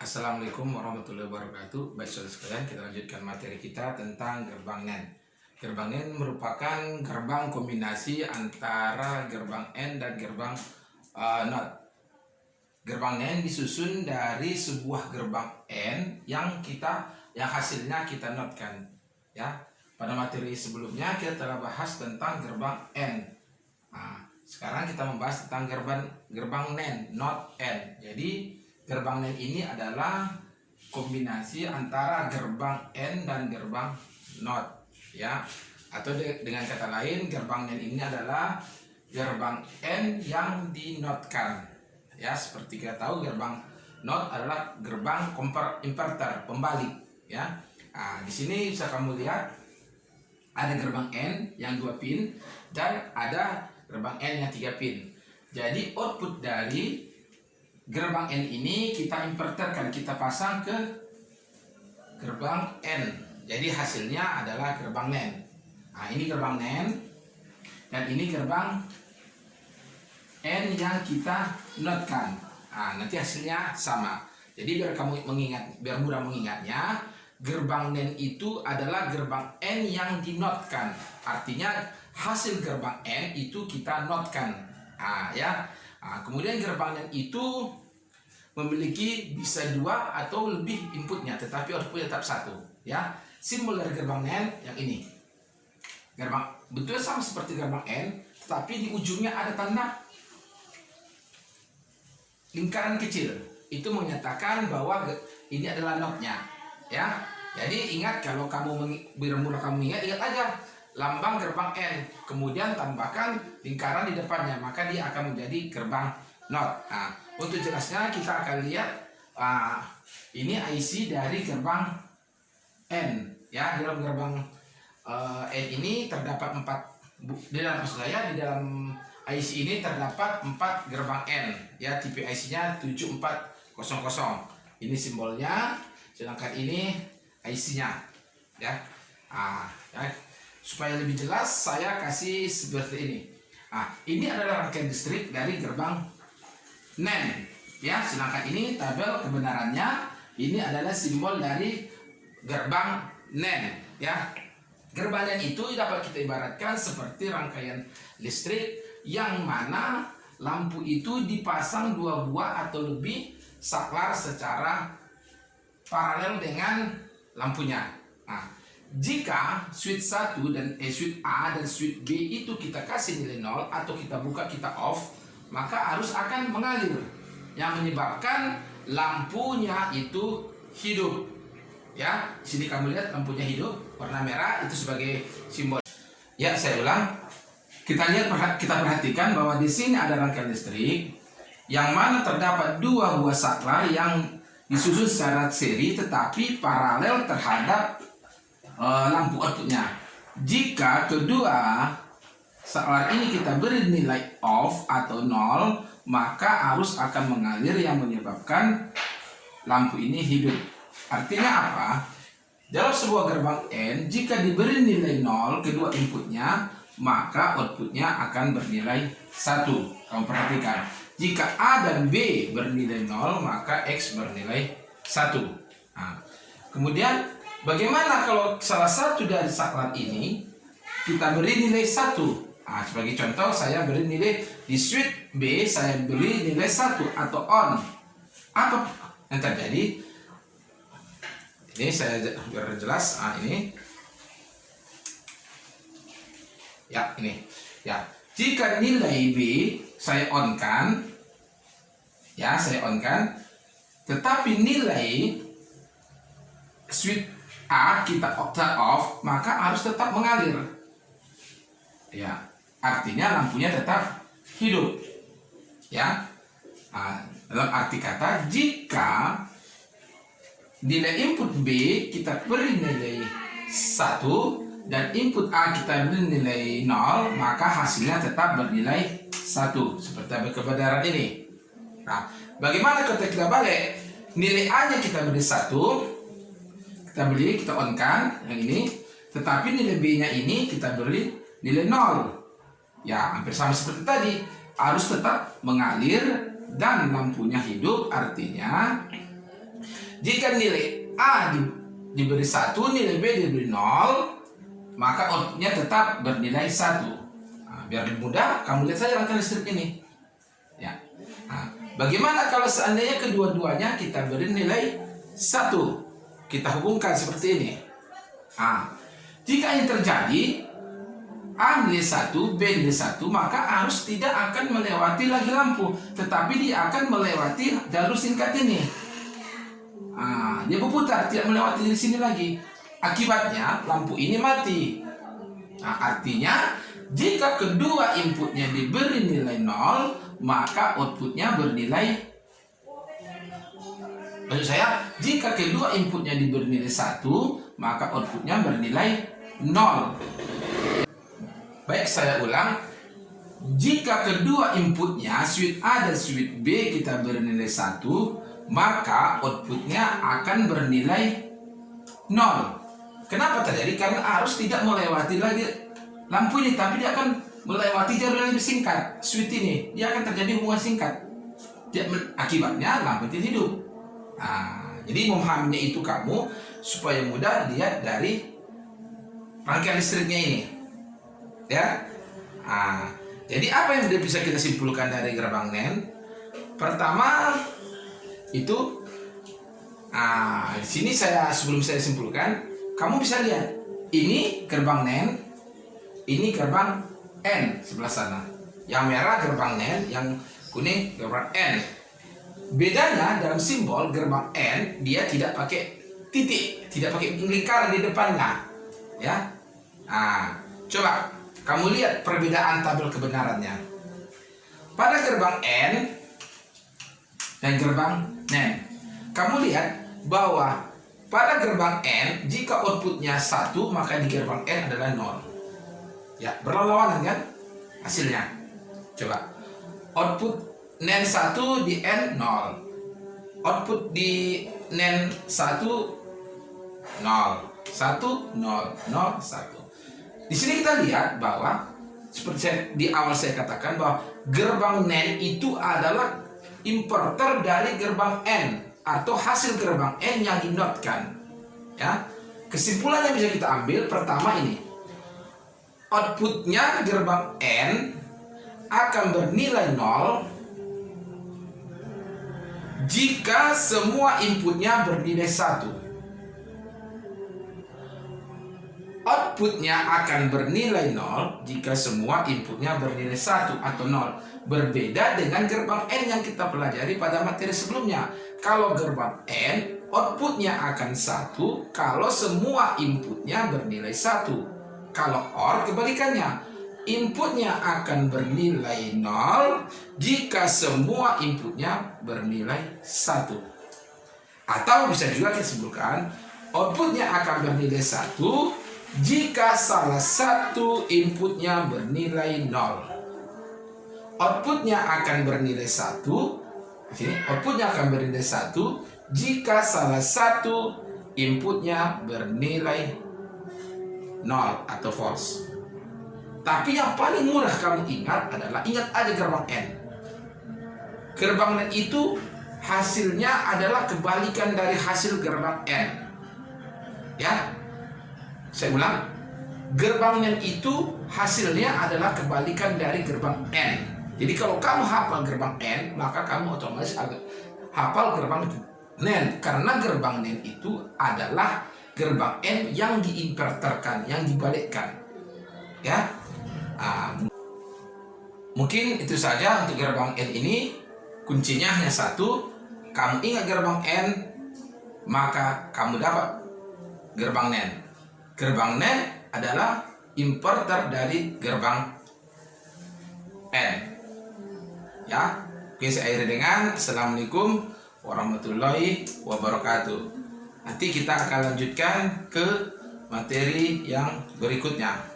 Assalamualaikum warahmatullahi wabarakatuh. Baik saudara sekalian, kita lanjutkan materi kita tentang gerbang NAND. Gerbang NAND merupakan gerbang kombinasi antara gerbang AND dan gerbang NOT. Gerbang NAND disusun dari sebuah gerbang AND yang hasilnya kita NOT-kan. Ya, pada materi sebelumnya kita telah bahas tentang gerbang AND. Nah, sekarang kita membahas tentang gerbang NAND, NOT AND. Jadi gerbang NAND ini adalah kombinasi antara gerbang AND dan gerbang NOT, ya. Atau dengan kata lain, gerbang NAND ini adalah gerbang AND yang dinotkan. Ya, seperti kita tahu gerbang NOT adalah gerbang inverter, pembalik, ya. Nah, di sini bisa kamu lihat ada gerbang AND yang 2 pin dan ada gerbang AND yang 3 pin. Jadi output dari gerbang N ini kita inverterkan, kita pasang ke gerbang N. Jadi hasilnya adalah gerbang NAND. Nah, ini gerbang NAND dan ini gerbang N yang kita NOT-kan. Nah, nanti hasilnya sama. Jadi biar mudah mengingatnya, gerbang NAND itu adalah gerbang N yang dinotkan. Artinya hasil gerbang N itu kita NOT-kan. Nah, ya. Nah, kemudian gerbang NAND itu memiliki bisa 2 atau lebih inputnya, tetapi outputnya tetap 1. Ya, simbol dari gerbang NAND yang ini. Gerbang bentuknya sama seperti gerbang N, tetapi di ujungnya ada tanda lingkaran kecil. Itu menyatakan bahwa ini adalah NOT-nya. Ya, jadi ingat, kalau biar mudah kamu ingat aja lambang gerbang N, kemudian tambahkan lingkaran di depannya, maka dia akan menjadi gerbang NOT. Nah, untuk jelasnya kita akan lihat ini IC dari gerbang N. Ya, di dalam gerbang N ini terdapat 4. Di dalam IC ini terdapat 4 gerbang N. Ya, tipe IC-nya 7400. Ini simbolnya, sedangkan ini IC-nya. Ya. Ya. Supaya lebih jelas saya kasih seperti ini. Ini adalah rangkaian listrik dari gerbang NAND, ya. Sedangkan ini tabel kebenarannya, ini adalah simbol dari gerbang NAND, ya. Gerbang NAND itu dapat kita ibaratkan seperti rangkaian listrik yang mana lampu itu dipasang 2 buah atau lebih saklar secara paralel dengan lampunya. Jika switch 1 dan switch A dan switch B itu kita kasih nilai 0 atau kita buka, kita off, maka arus akan mengalir yang menyebabkan lampunya itu hidup. Ya, sini kamu lihat lampunya hidup, warna merah itu sebagai simbol. Ya, saya ulang. Kita perhatikan bahwa di sini ada rangkaian listrik yang mana terdapat 2 buah saklar yang disusun secara seri tetapi paralel terhadap lampu outputnya. Jika kedua saklar ini kita beri nilai off atau 0, maka arus akan mengalir yang menyebabkan lampu ini hidup. Artinya apa? Dalam sebuah gerbang N, jika diberi nilai 0 kedua inputnya, maka outputnya akan bernilai 1. Kamu perhatikan. Jika A dan B bernilai 0, maka X bernilai 1. Kemudian bagaimana kalau salah satu dari saklar ini kita beri nilai 1? Sebagai contoh, saya beri nilai di switch B, saya beri nilai 1 atau on. Apa yang terjadi? Ini saya biar jelas. Ini. Ya, ini. Ya, jika nilai B saya on-kan, ya, saya on-kan, tetapi nilai switch A kita off, maka harus tetap mengalir. Ya, artinya lampunya tetap hidup. Ya. Dalam arti kata, jika nilai input B kita beri nilai 1 dan input A kita beri nilai 0, maka hasilnya tetap bernilai 1. Seperti kebenaran ini. Bagaimana kalau kita balik? Nilai A nya kita beri 1, kita on-kan yang ini, tetapi nilai B-nya ini kita beri nilai 0. Ya, hampir sama seperti tadi, arus tetap mengalir dan lampunya hidup, artinya Jika nilai A diberi 1, nilai B diberi 0, maka outputnya tetap bernilai 1. Nah, biar lebih mudah, kamu lihat saja rangkaian listrik ini. Ya. Nah, bagaimana kalau seandainya kedua-duanya kita beri nilai 1? Kita hubungkan seperti ini. Nah, jika ini terjadi, A nilai 1, B nilai 1, maka arus tidak akan melewati lagi lampu, tetapi dia akan melewati jalur singkat ini. Dia berputar, tidak melewati di sini lagi. Akibatnya lampu ini mati. Artinya jika kedua inputnya diberi nilai 0, maka outputnya bernilai. Maksud saya, jika kedua inputnya diberi nilai 1, maka outputnya bernilai 0. Baik, saya ulang. Jika kedua inputnya switch A dan switch B kita beri nilai 1, maka outputnya akan bernilai 0. Kenapa terjadi? Karena arus tidak melewati lagi lampu ini, tapi dia akan melewati jalur yang lebih singkat. Switch ini, dia akan terjadi hubungan singkat. Akibatnya lampu itu hidup. Jadi memahaminya itu kamu supaya mudah lihat dari rangkaian listriknya ini. Ya, jadi apa yang bisa kita simpulkan dari gerbang NAND? Pertama itu, di sini sebelum saya simpulkan, kamu bisa lihat ini gerbang NAND, ini gerbang N sebelah sana. Yang merah gerbang NAND, yang kuning gerbang N. Bedanya dalam simbol gerbang N, dia tidak pakai titik, tidak pakai lingkaran di depannya. Ya, coba kamu lihat perbedaan tabel kebenarannya. Pada gerbang N dan gerbang NAND, kamu lihat bahwa pada gerbang N, jika outputnya 1, maka di gerbang N adalah 0. Ya, berlawanan kan hasilnya. Coba, output NAND 1 di N 0, output di NAND 1 0, 1 0 0 1. Di sini kita lihat bahwa seperti di awal saya katakan bahwa gerbang NAND itu adalah inverter dari gerbang N atau hasil gerbang N yang dinotkan. Ya, kesimpulan yang bisa kita ambil pertama ini, outputnya gerbang N akan bernilai 0 jika semua inputnya bernilai 1. Outputnya akan bernilai 0 jika semua inputnya bernilai 1 atau 0. Berbeda dengan gerbang N yang kita pelajari pada materi sebelumnya. Kalau gerbang N, outputnya akan 1 kalau semua inputnya bernilai 1. Kalau OR kebalikannya, inputnya akan bernilai 0 jika semua inputnya bernilai 1. Atau bisa juga kita simpulkan, outputnya akan bernilai 1 jika salah satu inputnya bernilai 0. Outputnya akan bernilai 1. Outputnya akan bernilai 1 jika salah satu inputnya bernilai 0 atau false. Tapi yang paling murah kamu ingat adalah, ingat aja gerbang N. Gerbang N itu hasilnya adalah kebalikan dari hasil gerbang N. Ya, saya ulang, gerbang NAND itu hasilnya adalah kebalikan dari gerbang N. Jadi kalau kamu hafal gerbang N, maka kamu otomatis hafal gerbang NAND. Karena gerbang NAND itu adalah gerbang N yang diinverterkan, yang dibalikkan. Ya, mungkin itu saja untuk gerbang N ini. Kuncinya hanya satu, kamu ingat gerbang N, maka kamu dapat gerbang NAND. Gerbang NAND adalah inverter dari gerbang N. Ya, oke, saya akhiri dengan Assalamualaikum warahmatullahi wabarakatuh. Nanti kita akan lanjutkan ke materi yang berikutnya.